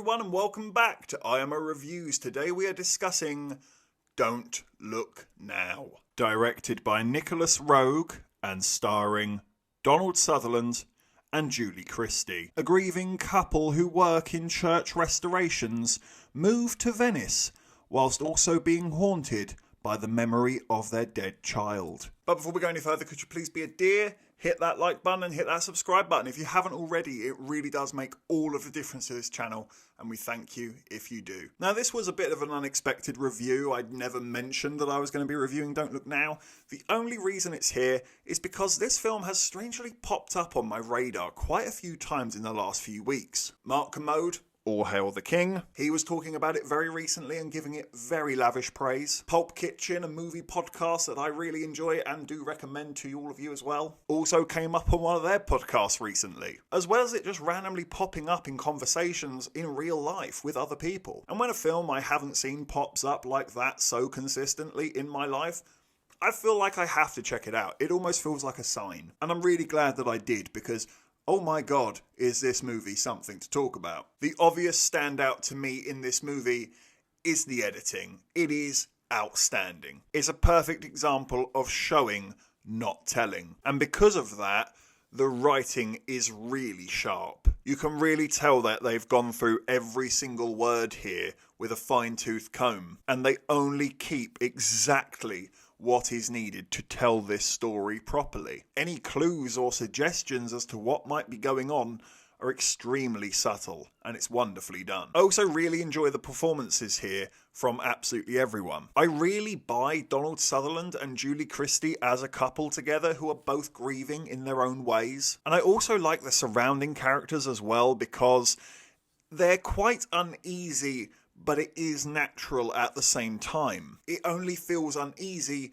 everyone, and welcome back to IMO Reviews. Today we are discussing Don't Look Now, directed by Nicholas Roeg and starring Donald Sutherland and Julie Christie. A grieving couple who work in church restorations move to Venice whilst also being haunted by the memory of their dead child. But before we go any further, could you please be a dear? Hit that like button and hit that subscribe button. If you haven't already, it really does make all of the difference to this channel, and we thank you if you do. Now, this was a bit of an unexpected review. I'd never mentioned that I was going to be reviewing Don't Look Now. The only reason it's here is because this film has strangely popped up on my radar quite a few times in the last few weeks. Mark Commode, All Hail the King, he was talking about it very recently and giving it very lavish praise. Pulp Kitchen, a movie podcast that I really enjoy and do recommend to all of you as well, also came up on one of their podcasts recently, as well as it just randomly popping up in conversations in real life with other people. And when a film I haven't seen pops up like that so consistently in my life, I feel like I have to check it out. It almost feels like a sign. And I'm really glad that I did, because oh my god, is this movie something to talk about. The obvious standout to me in this movie is the editing. It is outstanding. It's a perfect example of showing, not telling. And because of that, the writing is really sharp. You can really tell that they've gone through every single word here with a fine-tooth comb, and they only keep exactly what is needed to tell this story properly. Any clues or suggestions as to what might be going on are extremely subtle, and it's wonderfully done. I also really enjoy the performances here from absolutely everyone. I really buy Donald Sutherland and Julie Christie as a couple together who are both grieving in their own ways. And I also like the surrounding characters as well, because they're quite uneasy, but it is natural at the same time. It only feels uneasy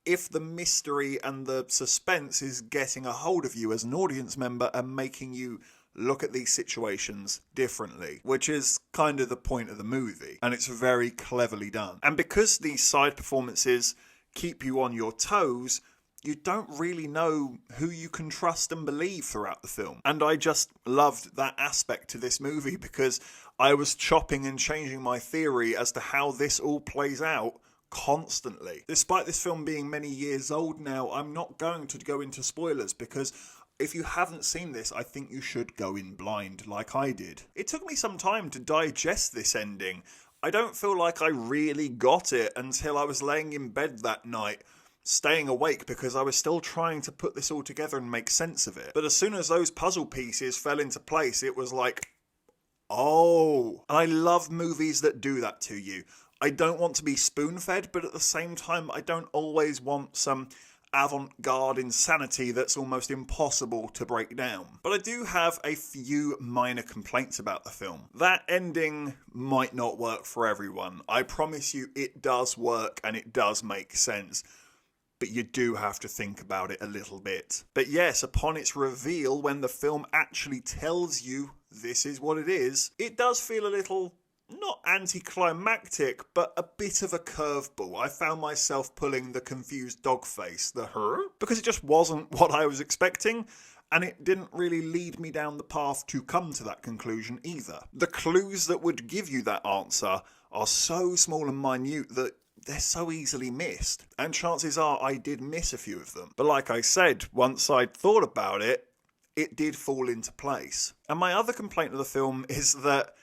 if the mystery and the suspense is getting a hold of you as an audience member and making you look at these situations differently, which is kind of the point of the movie, and it's very cleverly done. And because these side performances keep you on your toes, you don't really know who you can trust and believe throughout the film. And I just loved that aspect to this movie, because I was chopping and changing my theory as to how this all plays out constantly. Despite this film being many years old now, I'm not going to go into spoilers, because if you haven't seen this, I think you should go in blind like I did. It took me some time to digest this ending. I don't feel like I really got it until I was laying in bed that night, staying awake because I was still trying to put this all together and make sense of it. But as soon as those puzzle pieces fell into place, it was like, oh. And I love movies that do that to you. I don't want to be spoon-fed, but at the same time, I don't always want some avant-garde insanity that's almost impossible to break down. But I do have a few minor complaints about the film. That ending might not work for everyone. I promise you it does work and it does make sense, but you do have to think about it a little bit. But yes, upon its reveal, when the film actually tells you this is what it is, it does feel a little, not anticlimactic, but a bit of a curveball. I found myself pulling the confused dog face, the her, because it just wasn't what I was expecting, and it didn't really lead me down the path to come to that conclusion either. The clues that would give you that answer are so small and minute that they're so easily missed, and chances are I did miss a few of them. But like I said, once I'd thought about it, it did fall into place. And my other complaint of the film is that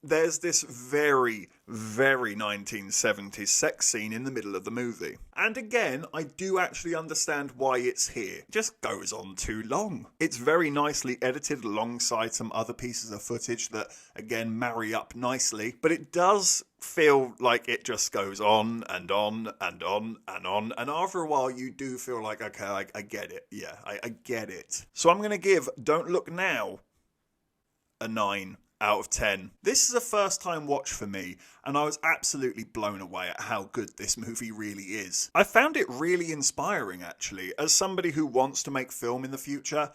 there's this very, very 1970s sex scene in the middle of the movie. And again, I do actually understand why it's here. It just goes on too long. It's very nicely edited alongside some other pieces of footage that, again, marry up nicely. But it does feel like it just goes on and on and on and on. And after a while, you do feel like, okay, I get it. Yeah, I get it. So I'm going to give Don't Look Now a 9 out of 10. This is a first time watch for me, and I was absolutely blown away at how good this movie really is. I found it really inspiring, actually. As somebody who wants to make film in the future,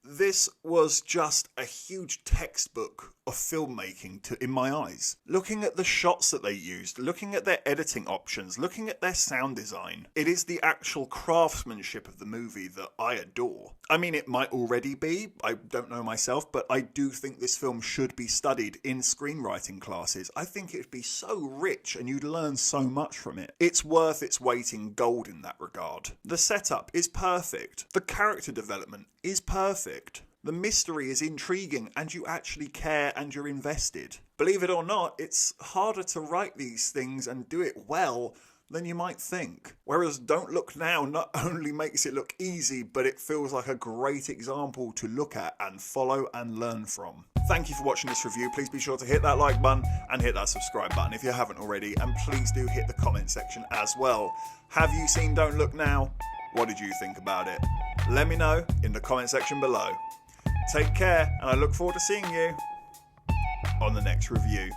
This was just a huge textbook of filmmaking in my eyes. Looking at the shots that they used, looking at their editing options, looking at their sound design. It is the actual craftsmanship of the movie that I adore. I mean, it might already be, I don't know myself, but I do think this film should be studied in screenwriting classes. I think it'd be so rich and you'd learn so much from it. It's worth its weight in gold in that regard. The setup is perfect. The character development is perfect. The mystery is intriguing and you actually care and you're invested. Believe it or not, it's harder to write these things and do it well than you might think. Whereas Don't Look Now not only makes it look easy, but it feels like a great example to look at and follow and learn from. Thank you for watching this review. Please be sure to hit that like button and hit that subscribe button if you haven't already. And please do hit the comment section as well. Have you seen Don't Look Now? What did you think about it? Let me know in the comment section below. Take care, and I look forward to seeing you on the next review.